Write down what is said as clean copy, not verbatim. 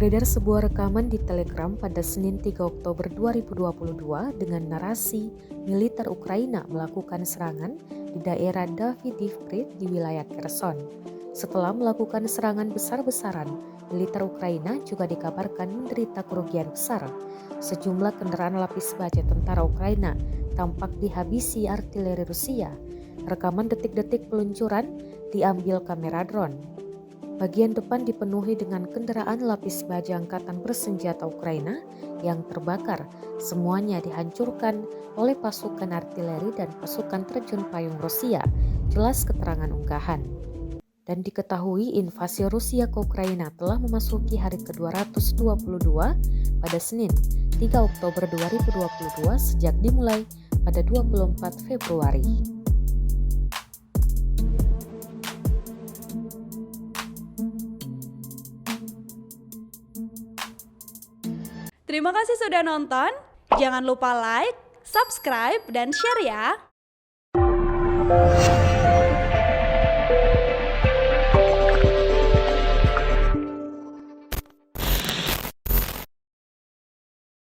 Beredar sebuah rekaman di Telegram pada Senin 3 Oktober 2022 dengan narasi militer Ukraina melakukan serangan di daerah Davydivkrit di wilayah Kherson. Setelah melakukan serangan besar-besaran, militer Ukraina juga dikabarkan menderita kerugian besar. Sejumlah kendaraan lapis baja tentara Ukraina tampak dihabisi artileri Rusia. Rekaman detik-detik peluncuran diambil kamera drone. Bagian depan dipenuhi dengan kendaraan lapis baja angkatan bersenjata Ukraina yang terbakar. Semuanya dihancurkan oleh pasukan artileri dan pasukan terjun payung Rusia, jelas keterangan unggahan. Dan diketahui invasi Rusia ke Ukraina telah memasuki hari ke-222 pada Senin 3 Oktober 2022 sejak dimulai pada 24 Februari. Terima kasih sudah nonton. Jangan lupa like, subscribe, dan share ya.